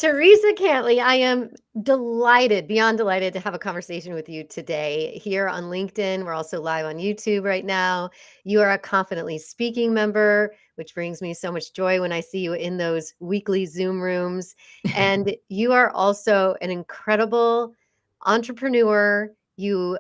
Theresa Cantley, I am delighted, beyond delighted to have a conversation with you today here on LinkedIn. We're also live on YouTube right now. You are a Confidently Speaking member, which brings me so much joy when I see you in those weekly Zoom rooms. And you are also an incredible entrepreneur. You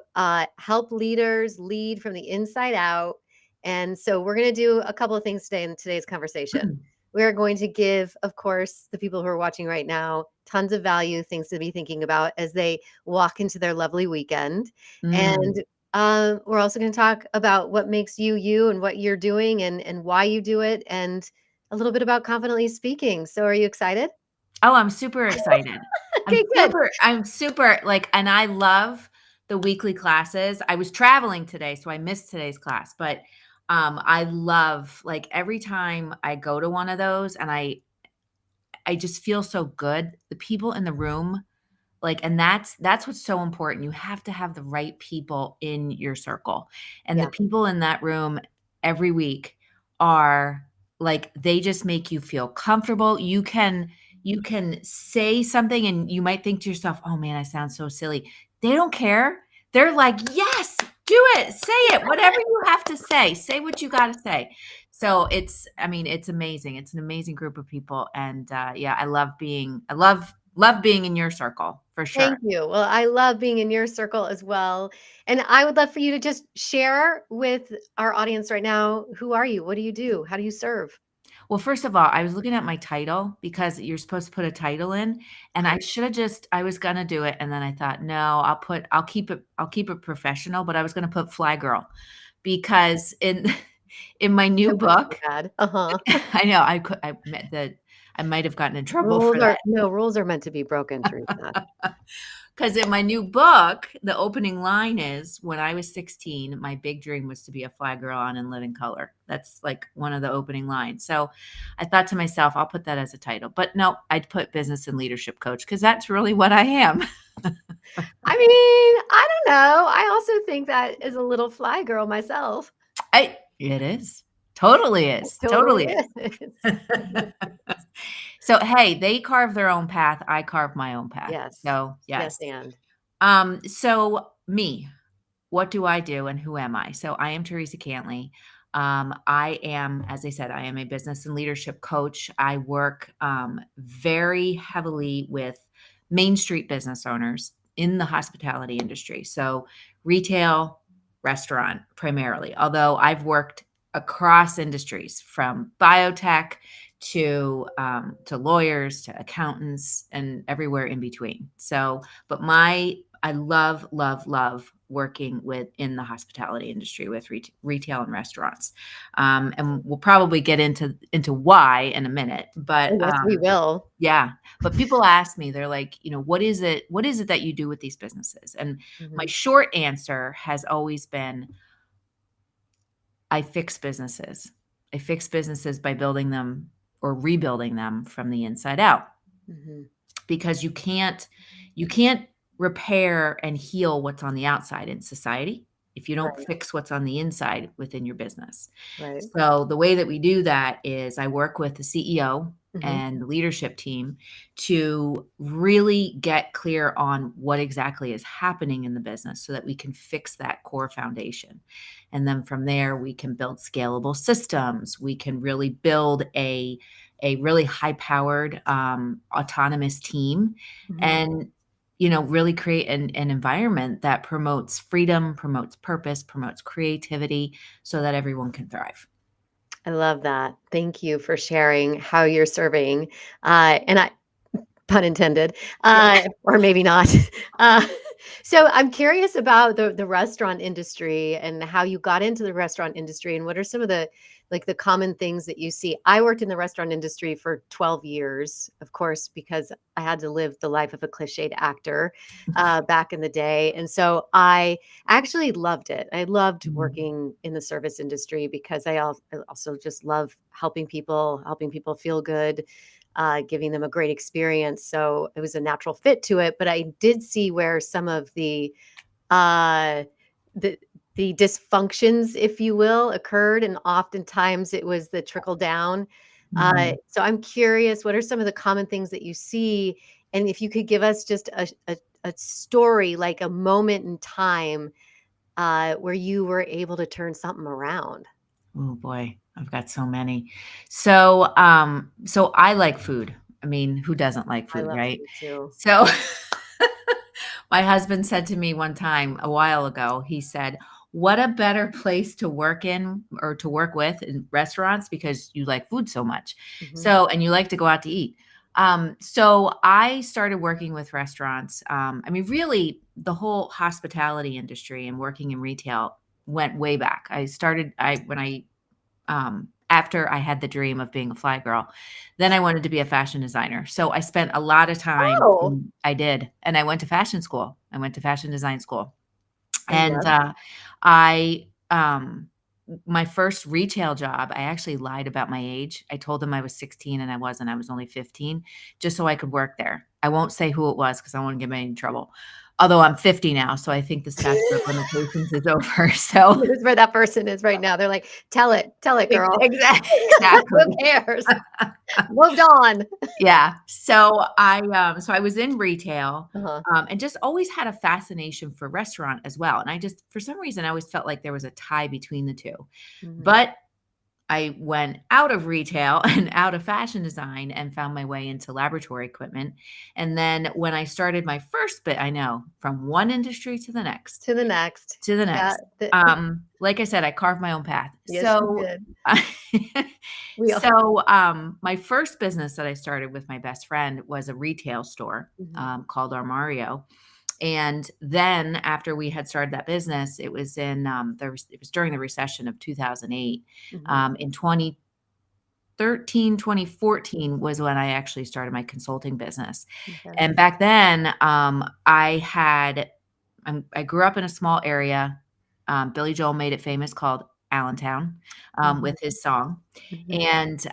help leaders lead from the inside out. And so we're going to do a couple of things today in today's conversation. We're going to give, of course, the people who are watching right now tons of value, things to be thinking about as they walk into their lovely weekend. Mm. And we're also going to talk about what makes you you and what you're doing and why you do it, and a little bit about confidently speaking. So, are you excited? Oh, I'm super excited. Okay, good. I'm super like, and I love the weekly classes. I was traveling today, so I missed today's class, but I love like every time I go to one of those and I just feel so good. The people in the room, like, and that's what's so important. You have to have the right people in your circle. And the Yeah. people in that room every week are like they just make you feel comfortable. You can say something and you might think to yourself, "Oh man, I sound so silly." They don't care. They're like, "Yes, do it. Say it. Whatever you have to say. Say what you got to say." So I mean, it's amazing. It's an amazing group of people, and yeah, I love being in your circle for sure. Thank you. Well, I love being in your circle as well. And I would love for you to just share with our audience right now, who are you? What do you do? How do you serve? Well, first of all, I was looking at my title because you're supposed to put a title in, and I should have just I was gonna do it, and then I thought, no, I'll keep it professional, but I was gonna put Fly Girl because in in my new I wish you book, had. Uh-huh. I know I meant that I might have gotten in trouble Rules for are that. no, rules are meant to be broken, Teresa. Because in my new book, the opening line is, "When I was 16, my big dream was to be a fly girl on In Living Color." That's like one of the opening lines. So I thought to myself, I'll put that as a title. But no, I'd put business and leadership coach because that's really what I am. I mean, I don't know. I also think that is a little fly girl myself. It is. Totally It is. totally Totally is. is. So hey, they carve their own path. I carve my own path. Yes. So Yes, yes. and. So me, what do I do and who am I? So I am Theresa Cantley. I am, as I said, I am a business and leadership coach. I work very heavily with Main Street business owners in the hospitality industry. So retail, restaurant primarily, although I've worked across industries from biotech to lawyers to accountants and everywhere in between. So, but I love, love, love working in the hospitality industry with retail and restaurants. And we'll probably get into why in a minute. But Oh, yes, we will. yeah, but people ask me, they're like, what is it? What is it that you do with these businesses? And my Mhm. short answer has always been, I fix businesses. I fix businesses by building them or rebuilding them from the inside out Mhm. because you can't repair and heal what's on the outside in society if you don't Right, fix what's on the inside within your business. right. So the way that we do that is I work with the CEO Mhm. and the leadership team to really get clear on what exactly is happening in the business so that we can fix that core foundation. And then from there we can build scalable systems. We can really build a really high powered autonomous team Mhm. and really create an environment that promotes freedom, promotes purpose, promotes creativity so that everyone can thrive. I love that. Thank you for sharing how you're serving, and I pun intended, or maybe not. Uh, so I'm curious about the restaurant industry and how you got into the restaurant industry, and what are some of the like the common things that you see. I worked in the restaurant industry for 12 years, of course, because I had to live the life of a cliched actor back in the day, and so I actually loved it. I loved Mhm. working in the service industry because I also just love helping people feel good, giving them a great experience. So it was a natural fit to it. But I did see where some of uh, the the dysfunctions, if you will, occurred, and oftentimes it was the trickle down. Mhm. So I'm curious, what are some of the common things that you see? And if you could give us just a story, like a moment in time, where you were able to turn something around. Oh boy, I've got so many. So I like food. I mean, who doesn't like I food, love right? food too. So my husband said to me one time a while ago, he said, "What a better place to work in or to work with in restaurants because you like food so much. Mhm. So, and you like to go out to eat." So I started working with restaurants. I mean, really, the whole hospitality industry and working in retail went way back. After I had the dream of being a fly girl, then I wanted to be a fashion designer. So I spent a lot of time Oh, I did, and I went to fashion school. I went to fashion design school. I And, love I, my first retail job, I actually lied about my age. I told them I was 16 and I wasn't. I was only 15 just so I could work there. I won't say who it was because I won't get me in trouble. Although I'm 50 now, so I think the statute of limitations is over. So who's where that person is right now. They're like, tell it, girl. Who exactly. cares? Moved on. Yeah. So I was in retail, Uh-huh. and just always had a fascination for restaurant as well. And I just, for some reason, I always felt like there was a tie between the two. Mhm. But I went out of retail and out of fashion design and found my way into laboratory equipment. And then when I started my first bit, I know from one industry To the next. to the Yeah, next. the Like I said, I carved my own path. yes, you So, did. I We all my first business that I started with my best friend was a retail store, Mhm, called Armario. And then after we had started that business, it was it was during the recession of 2008. mhm, In 2013, 2014 was when I actually started my consulting business. okay. And back then, I grew up in a small area. Billy Joel made it famous called Allentown, Mhm, with his song. mhm, And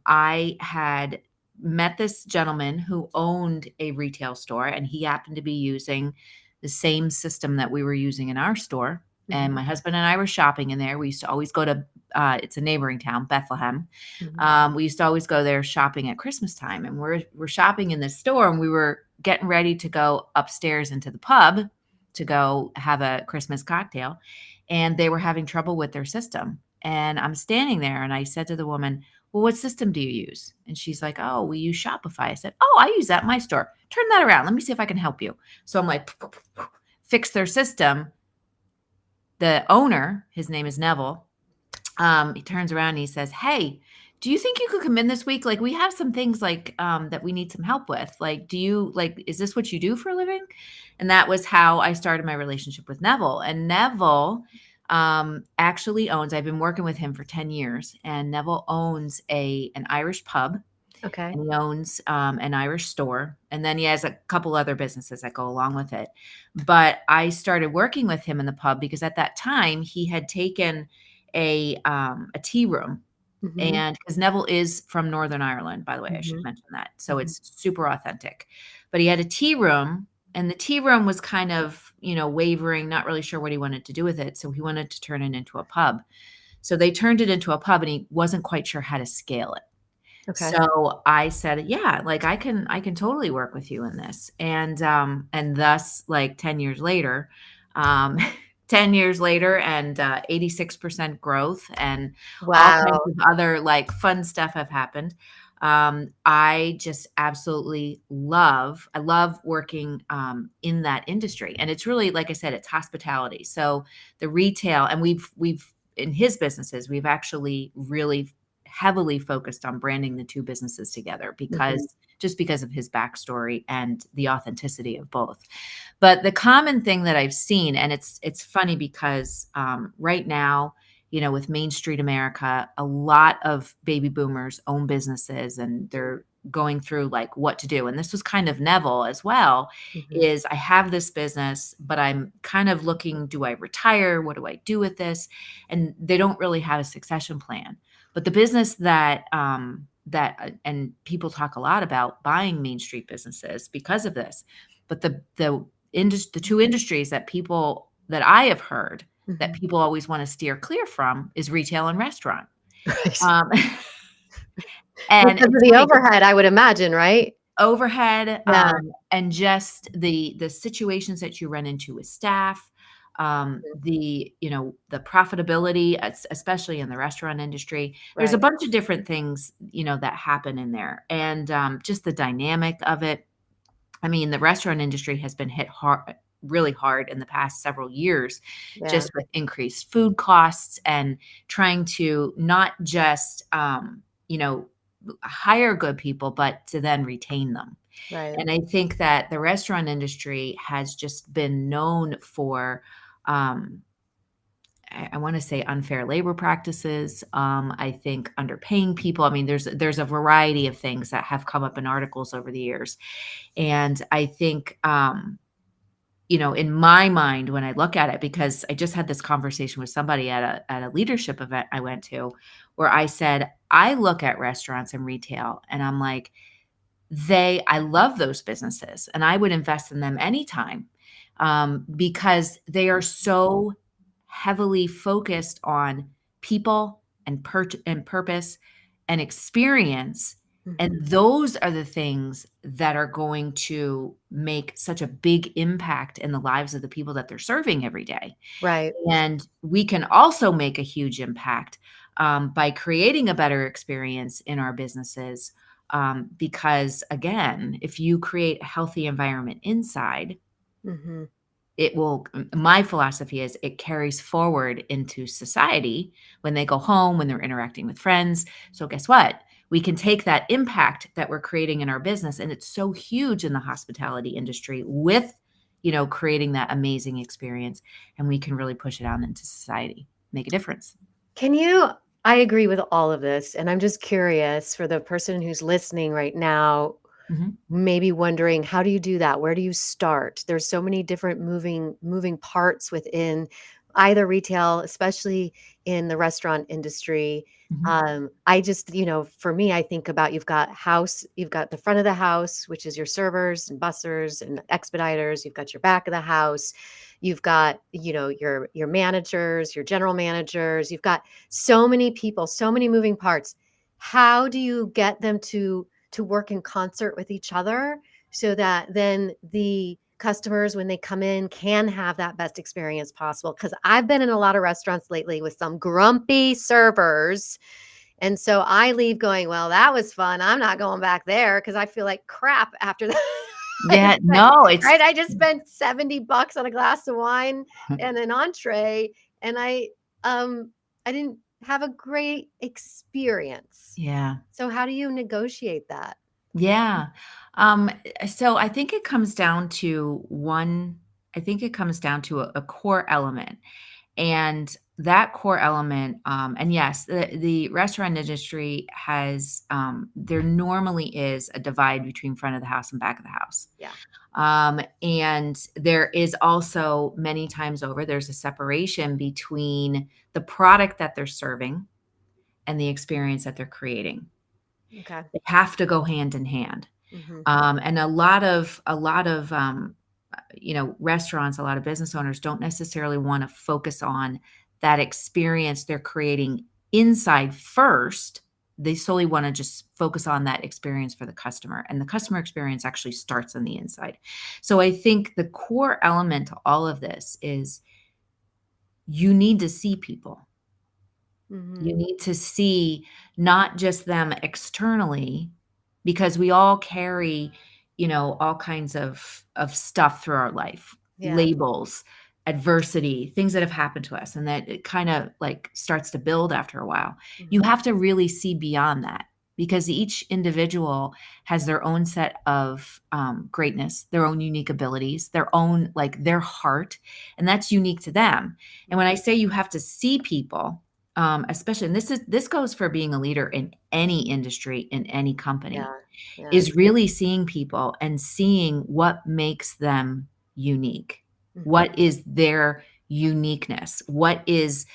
I had met this gentleman who owned a retail store, and he happened to be using the same system that we were using in our store. And mhm, my husband and I were shopping in there. We used to always go to, it's a neighboring town, Bethlehem. mhm. We used to always go there shopping at Christmas time, and we're shopping in this store, and we were getting ready to go upstairs into the pub to go have a Christmas cocktail, and they were having trouble with their system. And I'm standing there, and I said to the woman, "Well, what system do you use?" And she's like, "Oh, we use Shopify." I said, "Oh, I use that in my store. Turn that around. Let me see if I can help you." So I'm like, fix their system. The owner, his name is Neville, he turns around and he says, "Hey, do you think you could come in this week? Like, we have some things like that we need some help with. Like, is this what you do for a living?" And that was how I started my relationship with Neville. And Neville actually owns. I've been working with him for 10 years, and Neville owns a an Irish pub, Okay. and he owns an Irish store, and then he has a couple other businesses that go along with it. But I started working with him in the pub because at that time he had taken a tea room, Mhm, and because Neville is from Northern Ireland, by the way, I should mhm, mention that, so mhm. it's super authentic. But he had a tea room, and the tea room was kind of, wavering, not really sure what he wanted to do with it, so he wanted to turn it into a pub. So they turned it into a pub, and he wasn't quite sure how to scale it. Okay. So I said, "Yeah, like I can totally work with you in this." And thus like 10 years later, um 10 years later and 86% growth and all kinds Wow. of other like fun stuff have happened. I just absolutely I love working in that industry. And it's really, like I said, it's hospitality. So the retail, and we've in his businesses, we've actually really heavily focused on branding the two businesses together Mhm, because of his backstory and the authenticity of both. But the common thing that I've seen, and it's funny because right now, with Main Street America, a lot of baby boomers own businesses, and they're going through like what to do. And this was kind of Neville as well. mhm, Is I have this business, but I'm kind of looking, do I retire? What do I do with this? And they don't really have a succession plan. But the business and people talk a lot about buying Main Street businesses because of this. But the two industries that I have heard that mhm. people always want to steer clear from is retail and restaurant. Right. Um, And Because of it's the funny 'cause overhead, I would imagine, right? overhead, Yeah. and just the situations that you run into with staff, Mhm. the profitability, especially in the restaurant industry. There's a Right. bunch of different things, that happen in there, and, just the dynamic of it. I mean, the restaurant industry has been hit hard really hard in the past several years, Yeah. just with increased food costs and trying to not just, hire good people, but to then retain them. Right. And I think that the restaurant industry has just been known for, um, I want to say unfair labor practices. I think underpaying people. I mean, there's a variety of things that have come up in articles over the years, and I think, in my mind, when I look at it, because I just had this conversation with somebody at a leadership event I went to, where I said, I look at restaurants and retail, and I'm like, I love those businesses and I would invest in them anytime, because they are so heavily focused on people and purpose and experience. And Mhm. those are the things that are going to make such a big impact in the lives of the people that they're serving every day. Right. And we can also make a huge impact, by creating a better experience in our businesses. Because again, if you create a healthy environment inside, Mhm. my philosophy is it carries forward into society when they go home, when they're interacting with friends. So, guess what? We can take that impact that we're creating in our business, and it's so huge in the hospitality industry with, creating that amazing experience, and we can really push it out into society, make a difference. Can you I agree with all of this, and I'm just curious for the person who's listening right now, Mhm, maybe wondering how do you do that? Where do you start? There's so many different moving parts within either retail, especially in the restaurant industry. mhm, I just, for me, I think about you've got the front of the house, which is your servers and bussers and expediters. You've got your back of the house. You've got, your managers, your general managers. You've got so many people, so many moving parts. How do you get them to work in concert with each other so that then the customers when they come in can have that best experience possible? Because I've been in a lot of restaurants lately with some grumpy servers, and so I leave going, well, that was fun, I'm not going back there because I feel like crap after that. I yeah, spent no, it's right, I just spent $70 on a glass of wine and an entree, and um I didn't have a great experience. yeah. So how do you negotiate that? Yeah. So I think it comes down to a core element. And that core element, and yes, the restaurant industry there normally is a divide between front of the house and back of the house. Yeah. And there is also many times over, there's a separation between the product that they're serving and the experience that they're creating. Okay. They have to go hand in hand. Mhm. And a lot of restaurants, a lot of business owners don't necessarily want to focus on that experience they're creating inside first. They solely want to just focus on that experience for the customer, and the customer experience actually starts on the inside. So I think the core element to all of this is you need to see people. You Mhm. need to see not just them externally, because we all carry, all kinds of stuff through our life, Yeah. labels, adversity, things that have happened to us, and that it kind of like starts to build after a while. You Mhm. have to really see beyond that, because each individual has their own set of, greatness, their own unique abilities, their own, like their heart, and that's unique to them. And when I Mhm. say you have to see people, especially, and this goes for being a leader in any industry, in any company, Yeah. Yeah. is really seeing people and seeing what makes them unique. Mhm. What is their uniqueness? What is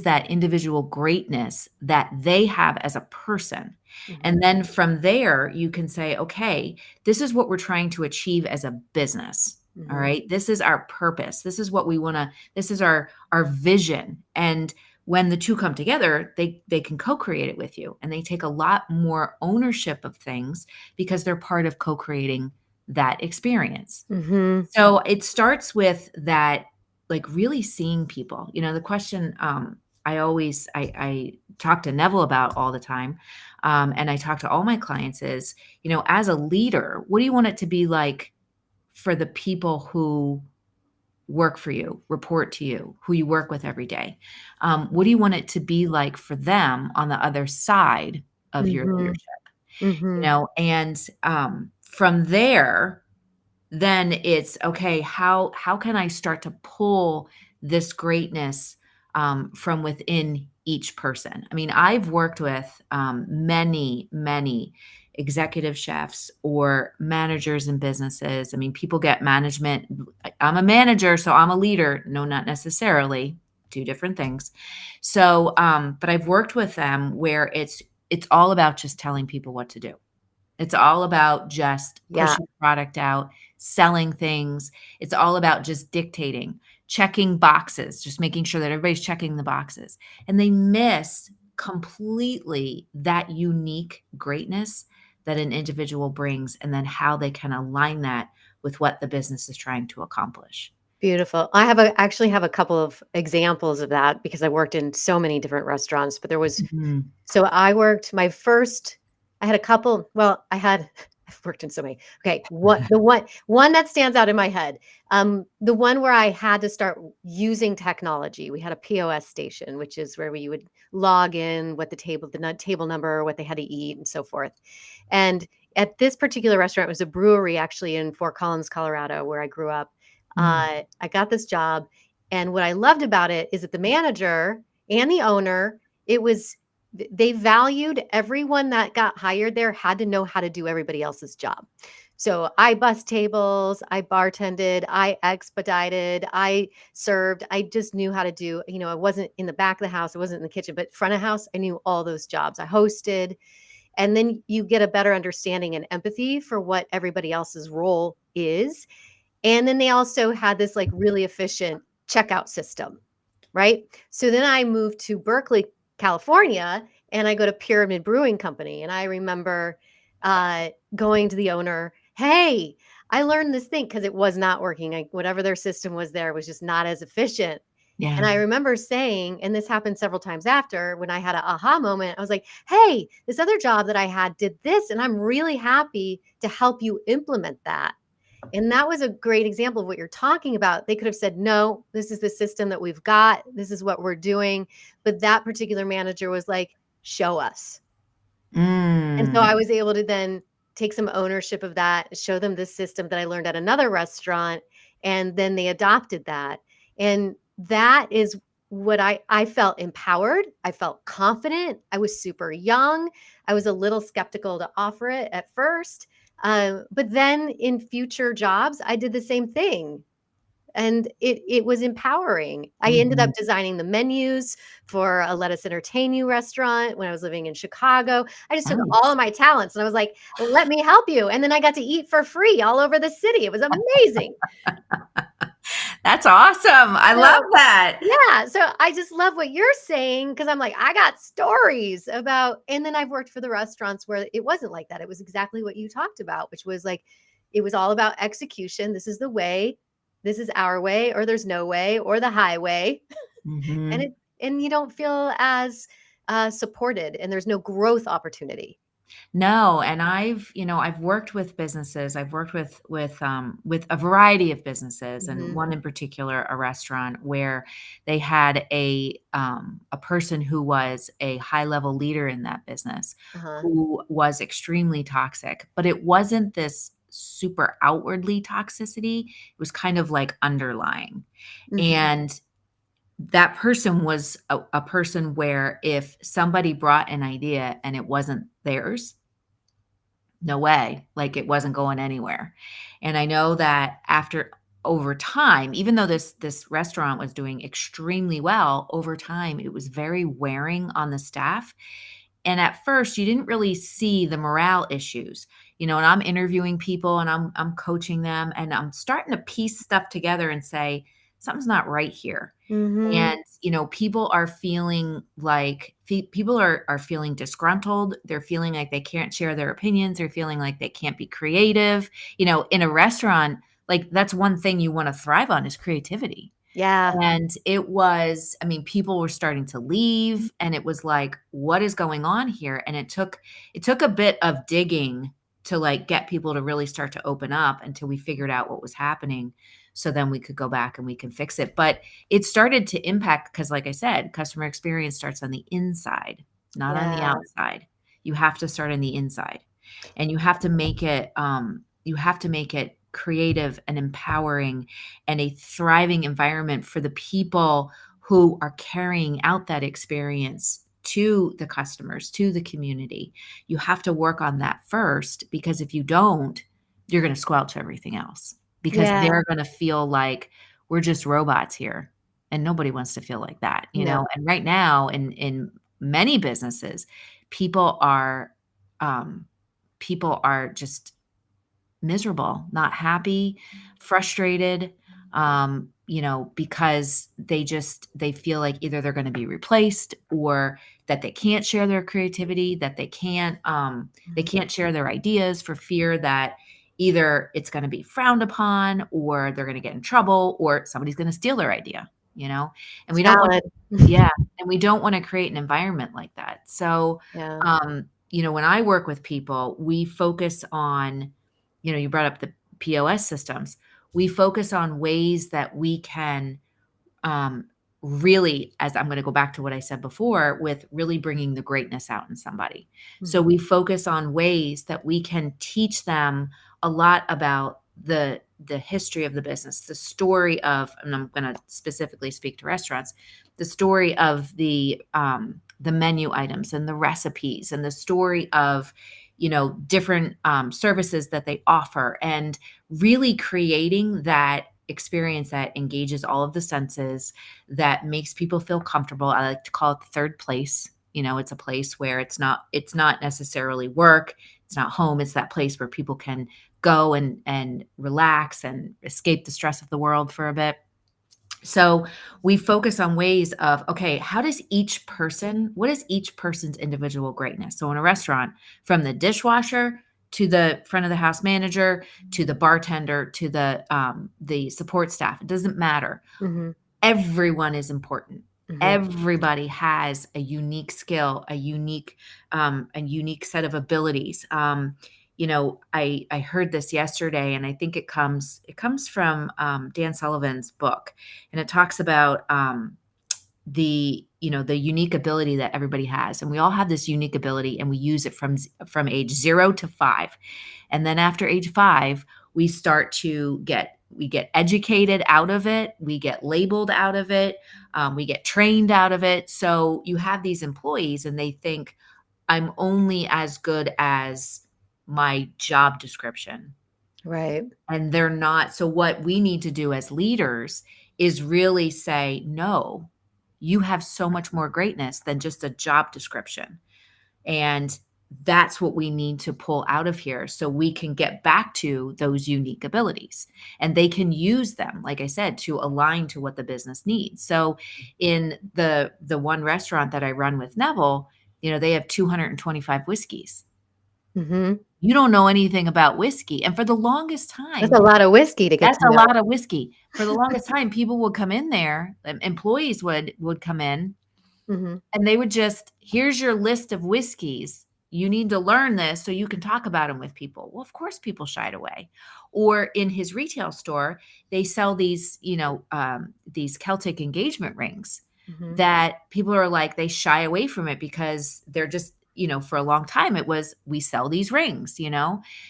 that individual greatness that they have as a person? Mhm. And then from there, you can say, okay, this is what we're trying to achieve as a business. All Mhm. right. This is our purpose. This is what we want to, this is our vision. And when the two come together, they can co-create it with you, and they take a lot more ownership of things because they're part of co-creating that experience. Mhm. So it starts with that, like really seeing people. The question I talk to Neville about all the time, and I talk to all my clients is, as a leader, what do you want it to be like for the people who work for you, report to you, who you work with every day? What do you want it to be like for them on the other side of your Mhm. leadership? Mhm. And from there, then it's okay, how can I start to pull this greatness from within each person? I mean, I've worked with many executive chefs or managers in businesses. I mean, people get management. I'm a manager, so I'm a leader. No, not necessarily. Two different things. So, but I've worked with them where it's all about just telling people what to do. It's all about just Yeah, pushing product out, selling things. It's all about just dictating, checking boxes, just making sure that everybody's checking the boxes. And they miss completely that unique greatness that an individual brings, and then how they can align that with what the business is trying to accomplish. beautiful. Actually have a couple of examples of that because I worked in so many different restaurants, but there was Mhm. so I worked my first I had a couple well, I had I've worked in so many. Okay, one that stands out in my head, the one where I had to start using technology. We had a POS station, which is where you would log in what table number, what they had to eat, and so forth. And at this particular restaurant, it was a brewery actually in Fort Collins, Colorado, where I grew up. Mm. I got this job, and what I loved about it is that the manager and the owner, it was they valued everyone that got hired there had to know how to do everybody else's job. So I bussed tables, I bartended, I expedited, I served. I just knew how to do, I wasn't in the back of the house, I wasn't in the kitchen, but front of house, I knew all those jobs. I hosted, and then you get a better understanding and empathy for what everybody else's role is. And then they also had this like really efficient checkout system, right? So then I moved to Berkeley, California, and I go to Pyramid Brewing Company. And I remember going to the owner, hey, I learned this thing because it was not working. Whatever their system was there was just not as efficient. And Yeah. I remember saying, and this happened several times after when I had an aha moment, I was like, hey, this other job that I had did this, and I'm really happy to help you implement that. And that was a great example of what you're talking about. They could have said, no, this is the system that we've got. This is what we're doing. But that particular manager was like, show us. And so Mm. I was able to then take some ownership of that, show them this system that I learned at another restaurant, and then they adopted that. And that is what I felt empowered. I felt confident. I was super young. I was a little skeptical to offer it at first. But then in future jobs, I did the same thing. And it was empowering. I ended up Mhm. designing the menus for a Let Us Entertain You restaurant when I was living in Chicago. I just took all Nice. of my talents and I was like, "Let me help you." And then I got to eat for free all over the city. It was amazing. That's awesome. I love So that. yeah, so I just love what you're saying because 'cause I'm like, I got stories about and then I've worked for the restaurants where it wasn't like that. It was exactly what you talked about, which was like, it was all about execution. This is the way, this is our way, or there's no way, or the highway. And Mhm. you don't feel as, supported, and there's no growth opportunity. No, and I've worked with businesses. I've worked with a variety of businesses, and Mhm. one in particular, a restaurant where they had a person who was a high-level leader in that business Uh-huh. who was extremely toxic, but it wasn't this super outwardly toxicity. It was kind of like underlying. Mhm. And that person was a person where if somebody brought an idea and it wasn't theirs, no way, like, it wasn't going anywhere. And I know that over time, even though this restaurant was doing extremely well, over time, it was very wearing on the staff. And at first, you didn't really see the morale issues, and I'm interviewing people and I'm coaching them, and I'm starting to piece stuff together and say, something's not right here. Mhm. And, people are feeling like people are feeling disgruntled. They're feeling like they can't share their opinions. They're feeling like they can't be creative. In a restaurant, like that's one thing you want to thrive on is creativity. Yeah. And it was, I mean, people were starting to leave and it was like, what is going on here? And it took a bit of digging to like get people to really start to open up until we figured out what was happening. So then we could go back and we can fix it. But it started to impact because like I said, customer experience starts on the inside, not on the Yeah. outside. You have to start on the inside. And you have to make it creative and empowering and a thriving environment for the people who are carrying out that experience to the customers, to the community. You have to work on that first because if you don't, you're going to squelch everything else because Yeah. they're going to feel like we're just robots here. And nobody wants to feel like that, No. And right now, in many businesses, people are um, people are just miserable, not happy, frustrated, because they feel like either they're going to be replaced or that they can't share their creativity, that they can't share their ideas for fear that either it's going to be frowned upon or they're going to get in trouble or somebody's going to steal their idea, and we don't want Salad. yeah, and we don't want to create an environment like that. So, Yeah. when I work with people, we focus on, you brought up the POS systems. We focus on ways that we can um, really, as I'm going to go back to what I said before, with really bringing the greatness out in somebody. So Mhm. we focus on ways that we can teach them a lot about the history of the business, the story of, and I'm going to specifically speak to restaurants, the story of the menu items and the recipes and the story of different services that they offer and really creating that experience that engages all of the senses, that makes people feel comfortable. I like to call it the third place. It's a place where it's not necessarily work, it's not home, it's that place where people can go and relax and escape the stress of the world for a bit. So we focus on ways of, okay, what is each person's individual greatness? So in a restaurant, from the dishwasher to the front of the house manager to the bartender to the support staff, it doesn't matter. Mhm. Everyone is important. Mhm. Everybody has a unique skill, a unique set of abilities. I heard this yesterday, and I think it comes from Dan Sullivan's book, and it talks about the unique ability that everybody has, and we all have this unique ability, and we use it from age 0 to 5. And then after age 5, we get educated out of it, we get labeled out of it, we get trained out of it. So you have these employees and they think, I'm only as good as my job description. Right. And they're not. So what we need to do as leaders is really say, no, you have so much more greatness than just a job description. And that's what we need to pull out of here so we can get back to those unique abilities and they can use them, like I said, to align to what the business needs. So in the one restaurant that I run with Neville, they have 225 whiskeys. Mhm. You don't know anything about whiskey. And for the longest That's time, a lot of whiskey to get that's to a know. lot of whiskey. For the longest time, people would come in there, employees would come in Mhm. and they would just, here's your list of whiskeys. You need to learn this so you can talk about them with people. Well, of course, people shied away. Or in his retail store, they sell these Celtic engagement rings Mhm. that people are like, they shy away from it because they're just, for a long time, it was, we sell these rings.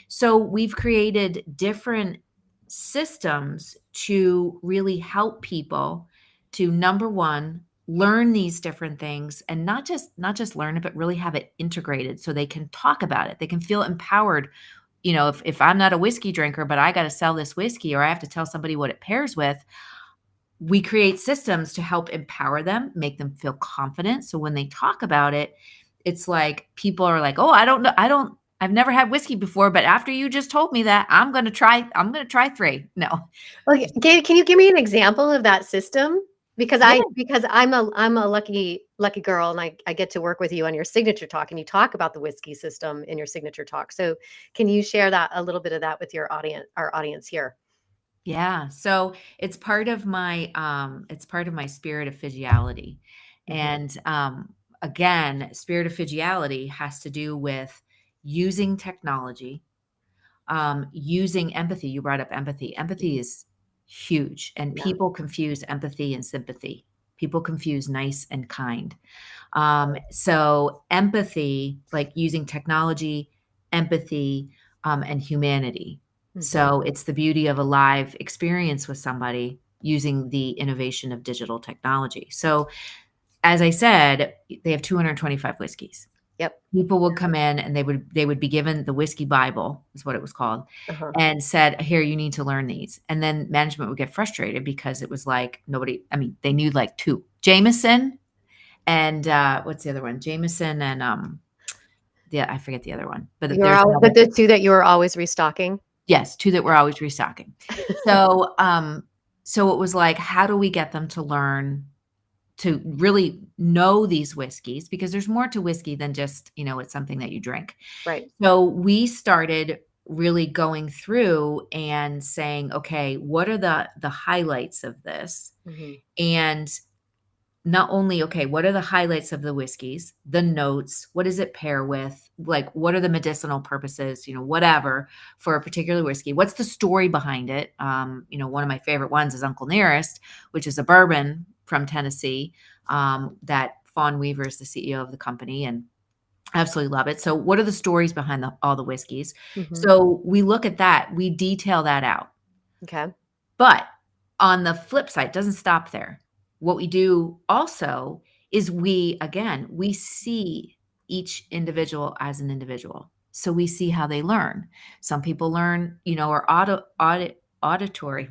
So we've created different systems to really help people to, number one, learn these different things and not just learn it but really have it integrated so they can talk about it, they can feel empowered. If I'm not a whiskey drinker but I got to sell this whiskey or I have to tell somebody what it pairs with, we create systems to help empower them, make them feel confident, so when they talk about it, it's like people are like, oh, I don't know, I've never had whiskey before, but after you just told me that, I'm going to try 3. No. Well, can you give me an example of that system? Yeah. because I'm a lucky girl, and I get to work with you on your signature talk, and you talk about the whiskey system in your signature talk. So can you share that a little bit of that with our audience here? Yeah. So it's part of my spirit of physiality. Mhm. And again, spirit of physiality has to do with using technology, using empathy. You brought up empathy. Empathy Mhm. is huge, and Yeah. people confuse empathy and sympathy. People confuse nice and kind. So empathy, like using technology, empathy, and humanity. Mhm. So it's the beauty of a live experience with somebody using the innovation of digital technology. So as I said, they have 225 whiskeys. Yep. People would come in and they would be given the whiskey Bible, is what it was called, Uh-huh. and said, "Here, you need to learn these." And then management would get frustrated because it was like nobody, I mean, they knew like 2. Jameson and, what's the other one? Jameson and, I forget the other one, but You're there's al another. but the 2 that you were always restocking? Yes, 2 that we're always restocking. So, so it was like, how do we get them to learn to really know these whiskeys? Because there's more to whiskey than just, it's something that you drink. Right. So we started really going through and saying, "Okay, what are the highlights of this?" Mhm. And not only, okay, what are the highlights of the whiskeys, the notes, what does it pair with? Like, what are the medicinal purposes, whatever for a particular whiskey? What's the story behind it? One of my favorite ones is Uncle Nearest, which is a bourbon from Tennessee, that Fawn Weaver is the CEO of the company, and I absolutely love it. So, what are the stories behind all the whiskeys? Mhm. So, we look at that, we detail that out. Okay. But on the flip side, it doesn't stop there. What we do also is we see each individual as an individual. So we see how they learn. Some people learn, are auditory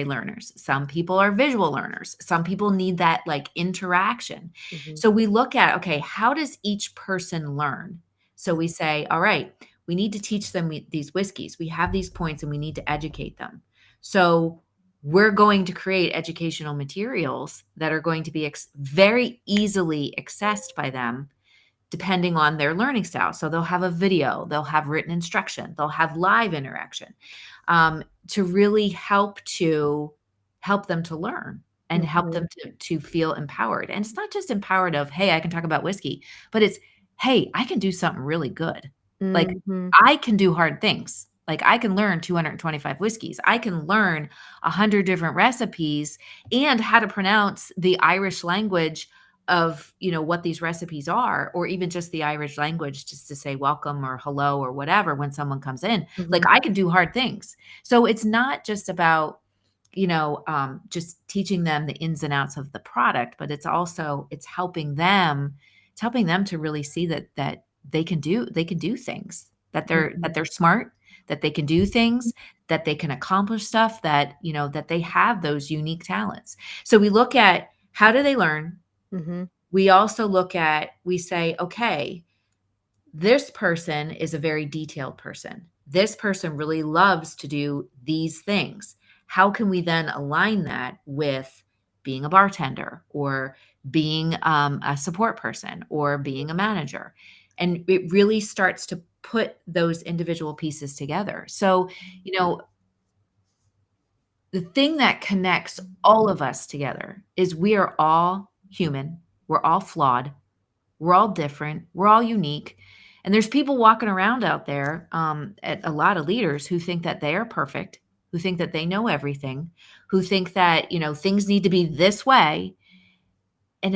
learners. Some people are visual learners. Some people need that like interaction. Mhm. So we look at, okay, how does each person learn? So we say, all right, we need to teach them these whiskeys. We have these points and we need to educate them. So we're going to create educational materials that are going to be very easily accessed by them depending on their learning style. So they'll have a video, they'll have written instruction, they'll have live interaction, to really help them to learn and help Mhm. them to feel empowered. And it's not just empowered of, hey, I can talk about whiskey, but it's, hey, I can do something really good. Like Mhm. I can do hard things. Like I can learn 225 whiskeys. I can learn 100 different recipes and how to pronounce the Irish language of, what these recipes are, or even just the Irish language, just to say welcome or hello or whatever when someone comes in. Like Mhm. I can do hard things. So it's not just about, just teaching them the ins and outs of the product, but it's helping them to really see that they can do things, that Mhm. they're smart, that they can do things, that they can accomplish stuff, that they have those unique talents. So we look at how do they learn. Mhm. We also we say, okay, this person is a very detailed person. This person really loves to do these things. How can we then align that with being a bartender or being a support person or being a manager? And it really starts to put those individual pieces together. So, you know, the thing that connects all of us together is we are all human, we're all flawed, we're all different. We're all unique. And there's people walking around out there, at a lot of leaders who think that they are perfect, who think that they know everything, who think that, things need to be this way. And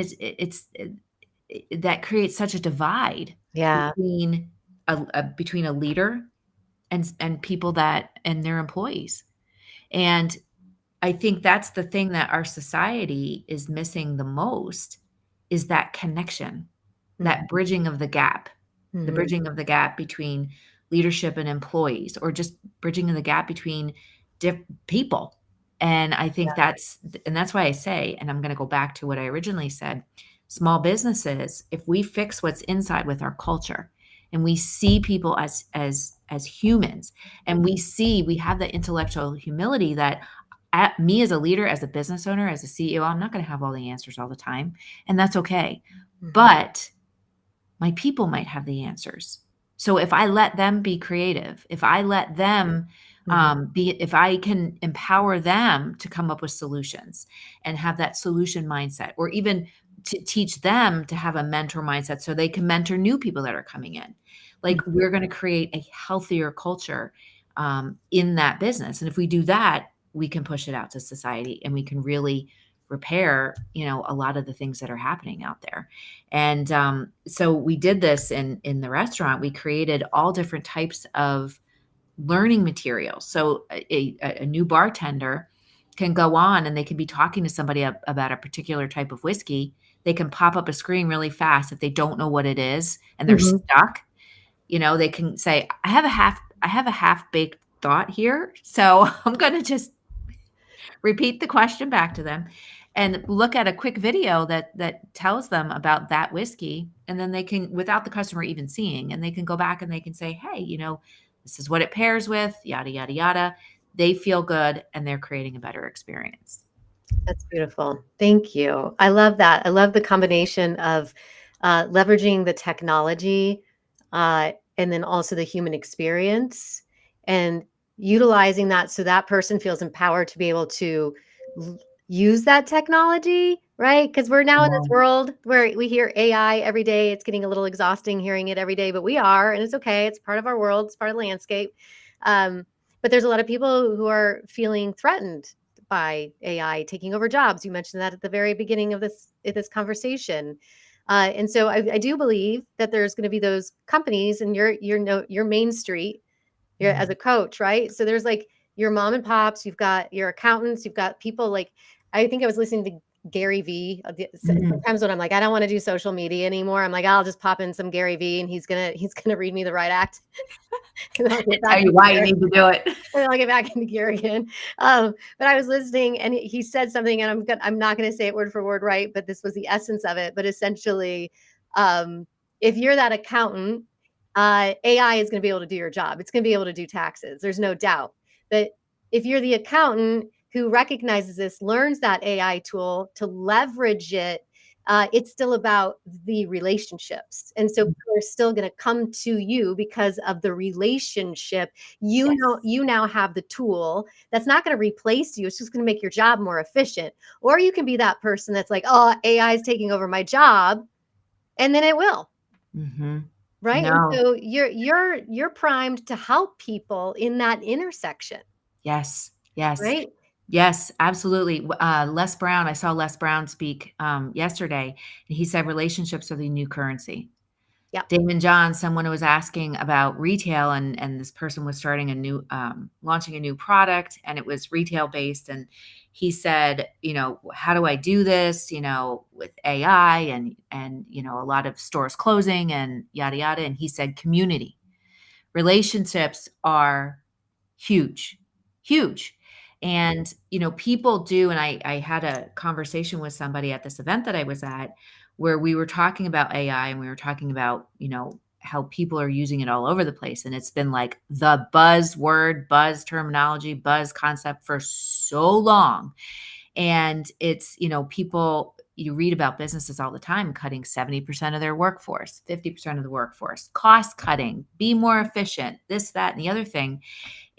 that creates such a divide Yeah. between between a leader and people and their employees. And I think that's the thing that our society is missing the most is that connection, Mhm. that bridging of the Mhm. bridging of the gap between leadership and employees, or just bridging of the gap between people. And I think that's why I say, and I'm going to go back to what I originally said, small businesses, if we fix what's inside with our culture and we see people as humans, and we have the intellectual humility that at me as a leader, as a business owner, as a CEO, I'm not going to have all the answers all the time, and that's okay. Mhm. But my people might have the answers. So if I let them be creative, if I let them Mhm. if I can empower them to come up with solutions and have that solution mindset, or even to teach them to have a mentor mindset so they can mentor new people that are coming in. Like, Mhm. we're going to create a healthier culture in that business. And if we do that, we can push it out to society and we can really repair, a lot of the things that are happening out there. And so we did this in the restaurant. We created all different types of learning materials. So a new bartender can go on and they can be talking to somebody about a particular type of whiskey. They can pop up a screen really fast if they don't know what it is and they're Mhm. stuck. They can say, I have a half baked thought here. So I'm going to just repeat the question back to them and look at a quick video that tells them about that whiskey, and then they can, without the customer even seeing, and they can go back and they can say, hey, this is what it pairs with, yada yada yada. They feel good and they're creating a better experience. That's beautiful. Thank you. I love that. I love the combination of leveraging the technology and then also the human experience and utilizing that so that person feels empowered to be able to l- use that technology, right? Because we're now in this Yeah. world where we hear AI every day. It's getting a little exhausting hearing it every day, but we are, and it's okay. It's part of our world, it's part of the landscape. Um, but there's a lot of people who are feeling threatened by AI taking over jobs. You mentioned that at the very beginning of this conversation. And so I do believe that there's going to be those companies, and your Main Street, you're as Mhm. a coach, right? So there's like your mom and pops, you've got your accountants, you've got people like I think I was listening to Gary V. Mhm. Sometimes when I'm like I don't want to do social media anymore, I'm like I'll just pop in some Gary V. And he's gonna read me the right act, and then I'll get And back tell you into why you gear. need to do it. And then I'll get back into gear again. But I was listening, and he said something, and I'm not gonna say it word for word right, but this was the essence of it. But essentially, um, if you're that accountant, AI is gonna be able to do your job. It's gonna be able to do taxes. There's no doubt. But if you're the accountant who recognizes this, learns that AI tool to leverage it, it's still about the relationships. And so people are still going to come to you because of the relationship. Yes. You now have the tool that's not going to replace you. It's just going to make your job more efficient. Or you can be that person that's like, oh, AI is taking over my job, and then it will. Hmm. Right. And No. so you're primed to help people in that intersection, Yes. Yes. right? Yes, absolutely. Les Brown, I saw Les Brown speak yesterday, and he said relationships are the new currency. Yeah. Damon John, someone was asking about retail, and this person was starting launching a new product, and it was retail based. And he said, how do I do this, with AI and, a lot of stores closing and yada, yada. And he said, community relationships are huge, huge. And, people do, and I had a conversation with somebody at this event that I was at where we were talking about AI and we were talking about, how people are using it all over the place. And it's been like the buzzword, buzz terminology, buzz concept for so long. And it's, people, you read about businesses all the time cutting 70% of their workforce, 50% of the workforce, cost cutting, be more efficient, this, that, and the other thing.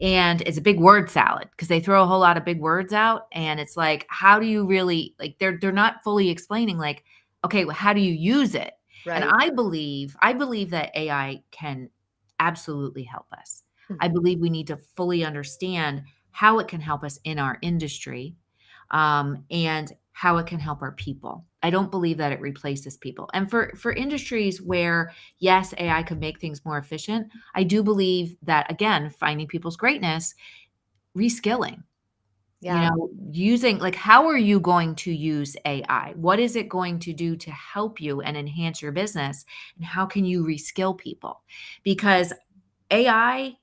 And it's a big word salad because they throw a whole lot of big words out. And it's like, how do you really, like, they're not fully explaining, like, okay, well, how do you use it? And Right. I believe that AI can absolutely help us. I Mhm. believe we need to fully understand how it can help us in our industry, and how it can help our people. I don't believe that it replaces people. And for industries where, yes, AI could make things more efficient, I do believe that, again, finding people's greatness, reskilling, Yeah. using, like, how are you going to use AI? What is it going to do to help you and enhance your business? And how can you reskill people? Because AI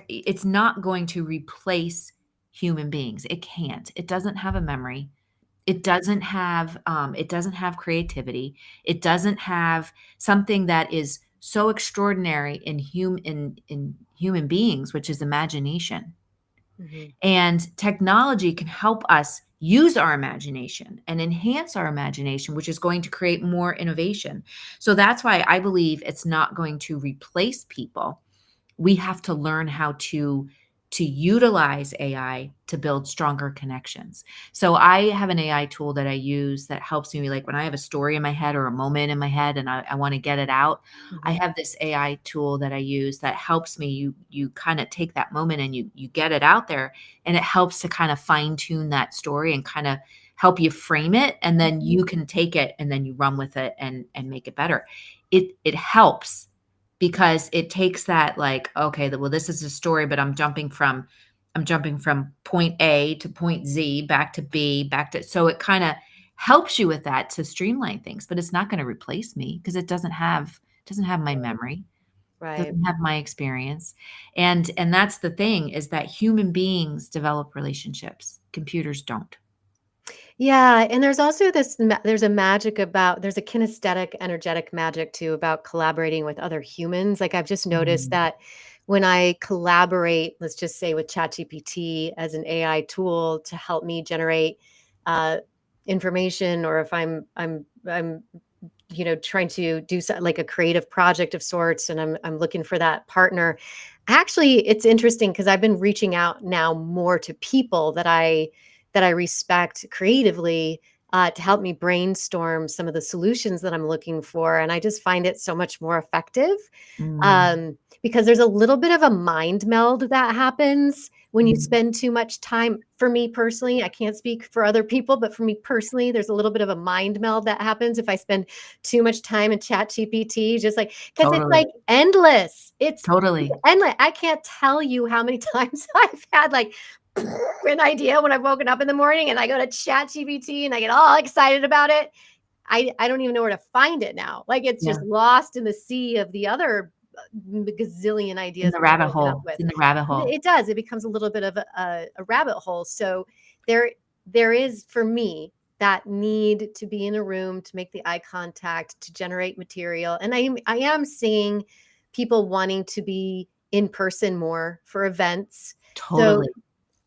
it's not going to replace human beings. It can't. It doesn't have a memory. It doesn't have creativity. It doesn't have something that is so extraordinary in human beings, which is imagination. Mhm. And technology can help us use our imagination and enhance our imagination, which is going to create more innovation. So that's why I believe it's not going to replace people. We have to learn how to utilize AI to build stronger connections. So I have an AI tool that I use that helps me, like when I have a story in my head or a moment in my head and I want to get it out. I Mhm. have this AI tool that I use that helps me. You kind of take that moment and you get it out there, and it helps to kind of fine tune that story and kind of help you frame it, and then Mhm. you can take it and then you run with it and make it better. It helps because it takes that, like, okay, well, this is a story, but I'm jumping from point A to point Z, back to B, back to, so it kind of helps you with that to streamline things, but it's not going to replace me because it doesn't have my memory, Right. doesn't have my experience. And that's the thing, is that human beings develop relationships. Computers don't. Yeah, and there's also there's a magic about there's a kinesthetic, energetic magic too about collaborating with other humans. Like I've just noticed Mm, that when I collaborate, let's just say with ChatGPT as an AI tool to help me generate uh, information, or if I'm trying to do like a creative project of sorts, and I'm looking for that partner. Actually, it's interesting because I've been reaching out now more to people that I respect creatively, to help me brainstorm some of the solutions that I'm looking for, and I just find it so much more effective, mm, because there's a little bit of a mind meld that happens when you mm. spend too much time. For me personally, I can't speak for other people, but for me personally, there's a little bit of a mind meld that happens if I spend too much time in chat gpt, just like because it's Totally. like endless. It's Totally. endless. I can't tell you how many times I've had like an idea when I've woken up in the morning and I go to chat gpt and I get all excited about it. I don't even know where to find it now. Like, it's Yeah. just lost in the sea of the other gazillion In ideas the that I've rabbit woken up hole. with. It's in the rabbit And hole. it does. It becomes a little bit of a rabbit hole. So there there is, for me, that need to be in a room, to make the eye contact, to generate material. And I am seeing people wanting to be in person more for events. So Totally.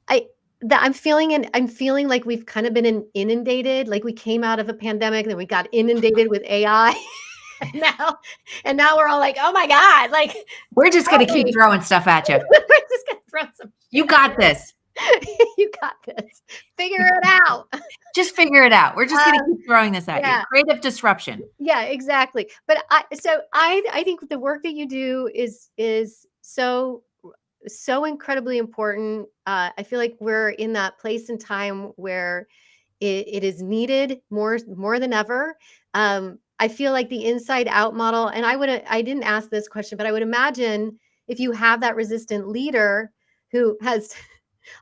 I I'm feeling like we've kind of been inundated, like we came out of a pandemic, then we got inundated with AI. and now and now we're all like, "Oh my god, like, We're just help gonna keep me." throwing stuff at you. We're just gonna throw some You shit at got you. this. You got this. Figure it out. Just figure it out. We're just gonna Um, keep throwing this at you. yeah. Creative disruption. Yeah, exactly. But I think the work that you do is so incredibly important. I feel like we're in that place and time where it is needed more than ever. I feel like the inside out model, and I didn't ask this question, but I would imagine if you have that resistant leader who has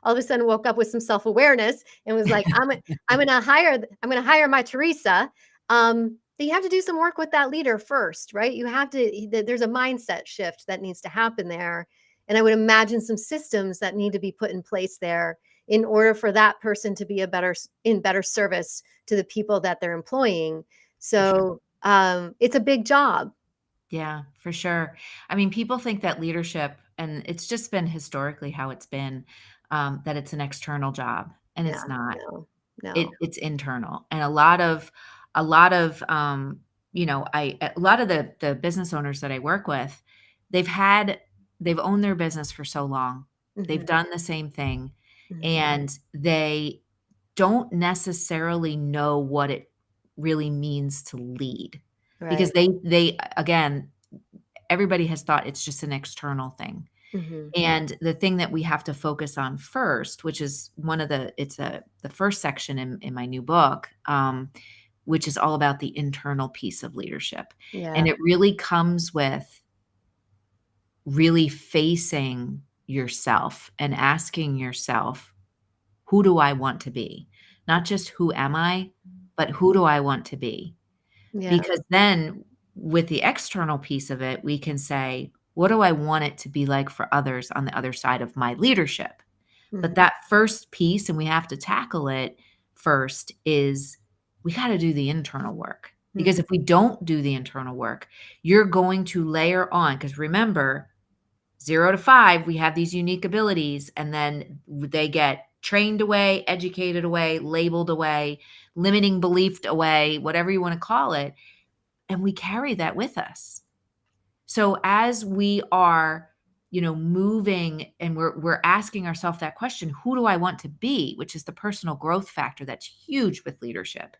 all of a sudden woke up with some self-awareness and was like, I'm gonna hire my Theresa. That you have to do some work with that leader first, right? You have to, there's a mindset shift that needs to happen there. And I would imagine some systems that need to be put in place there in order for that person to be in better service to the people that they're employing. For sure. So it's a big job. Yeah, for sure. I mean, people think that leadership, and it's just been historically how it's been, that it's an external job, and Yeah, it's not. no, no. It's internal, and a lot of the business owners that I work with, they've had they've owned their business for so long. They've Hmm. done the same thing, Hmm. and they don't necessarily know what it really means to lead, because Right. they again, everybody has thought it's just an external thing. Hmm. And the thing that we have to focus on first, which is the first section in my new book, which is all about the internal piece of leadership. And Yeah. it really comes with really facing yourself and asking yourself, who do I want to be? Not just who am I, but who do I want to be? Yeah. Because then with the external piece of it, we can say, what do I want it to be like for others on the other side of my leadership? But Mhm. that first piece, and we have to tackle it first, is we got to do the internal work. Mhm. Because if we don't do the internal work, you're going to layer on, because remember, 0 to 5, we have these unique abilities, and then they get trained away, educated away, labeled away, limiting beliefed away, whatever you want to call it, and we carry that with us. So as we are, moving and we're asking ourselves that question, who do I want to be, which is the personal growth factor that's huge with leadership.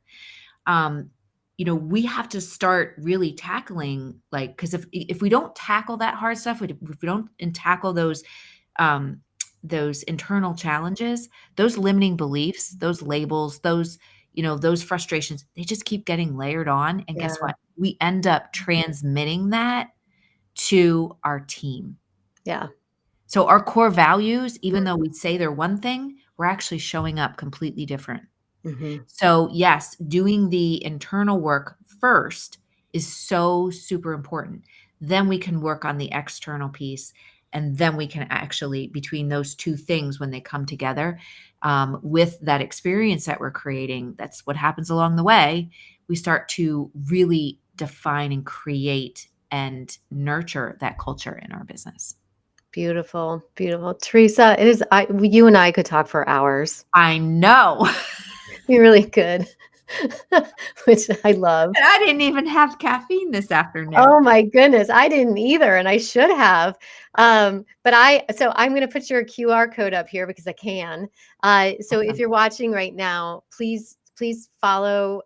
Um, we have to start really tackling, like, because if we don't tackle that hard stuff, if we don't and tackle those internal challenges, those limiting beliefs, those labels, those frustrations, they just keep getting layered on. And guess Yeah. what? We end up transmitting that to our team. Yeah. So our core values, even though we say they're one thing, we're actually showing up completely different. Mhm. So, yes, doing the internal work first is so super important. Then we can work on the external piece. And then we can actually, between those two things, when they come together, with that experience that we're creating, that's what happens along the way. We start to really define and create and nurture that culture in our business. Beautiful, beautiful. Teresa, it is you and I could talk for hours. I know. We really could, which I love. And I didn't even have caffeine this afternoon. Oh my goodness, I didn't either, and I should have. So I'm gonna put your QR code up here because I can. So if Awesome. you're watching right now, please follow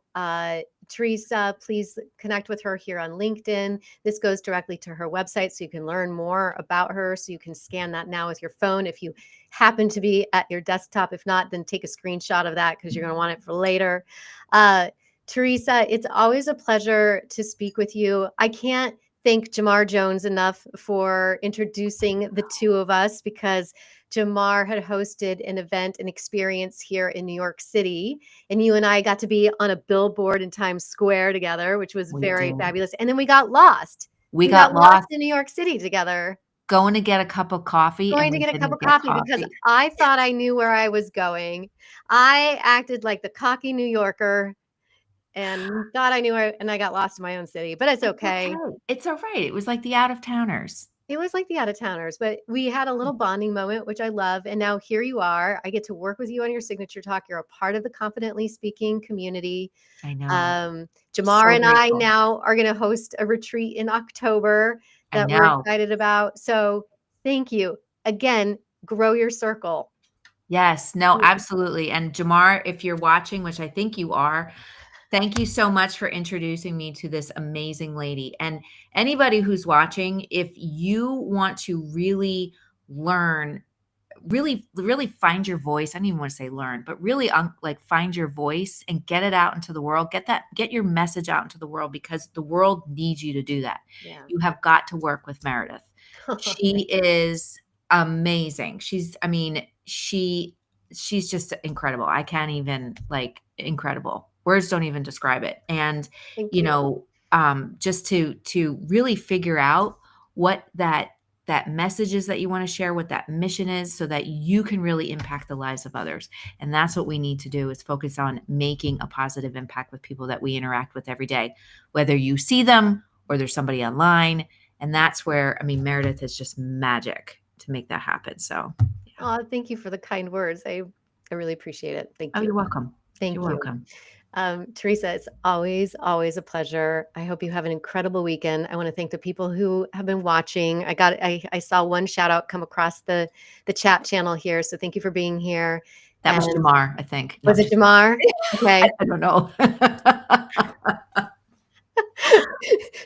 Teresa. Please connect with her here on LinkedIn. This goes directly to her website, so you can learn more about her. So you can scan that now with your phone if you happen to be at your desktop. If not, then take a screenshot of that because you're gonna want it for later. Uh, Teresa, it's always a pleasure to speak with you. I can't thank Jamar Jones enough for introducing the two of us because Jamar had hosted an event, an experience here in New York City, and you and I got to be on a billboard in Times Square together, which was We very did. fabulous. And then we got lost. We We got got lost lost in New York City together, going to get a cup of coffee, and going to we get a cup didn't of get coffee because coffee. I thought I knew where I was going. I acted like the cocky New Yorker and thought I knew it, and I got lost in my own city, but it's It's okay. okay. It's alright. It was like the out of towners. It was like the out-of-towners, but we had a little bonding moment, which I love, and now here you are. I get to work with you on your signature talk. You're a part of the Confidently Speaking community. I know. Jamar So and I grateful. now are gonna host a retreat in October I that we're know. excited about, so thank you. Again, grow your circle. Yes. No, absolutely. And Jamar, if you're watching, which I think you are, thank you so much for introducing me to this amazing lady. And anybody who's watching, if you want to really learn, really find your voice. I don't even want to say learn, but really like find your voice and get it out into the world. Get your message out into the world because the world needs you to do that. Yeah. You have got to work with Meredith. She Thank you. is amazing. I mean, she's just incredible. I can't even, like, incredible. Words don't even describe it. And, Thank you you. know, just to really figure out what that message is that you want to share, what that mission is, so that you can really impact the lives of others. And that's what we need to do, is focus on making a positive impact with people that we interact with every day, whether you see them or there's somebody online. And that's where, I mean, Meredith is just magic to make that happen. So, yeah. Aw, thank you for the kind words. I really appreciate it. Thank Oh, you. you're welcome. You're Thank you. welcome. Teresa, it's always a pleasure. I hope you have an incredible weekend. I want to thank the people who have been watching. I saw one shout out come across the chat channel here. So thank you for being here. That was And Jamar, I think. No, was I'm it just Jamar? I Okay. don't know.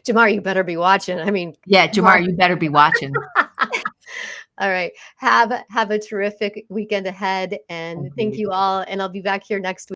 Jamar, you better be watching. I mean, Yeah, come on. Jamar, you better be watching. All right. Have a terrific weekend ahead. And thank Agreed. you all. And I'll be back here next week.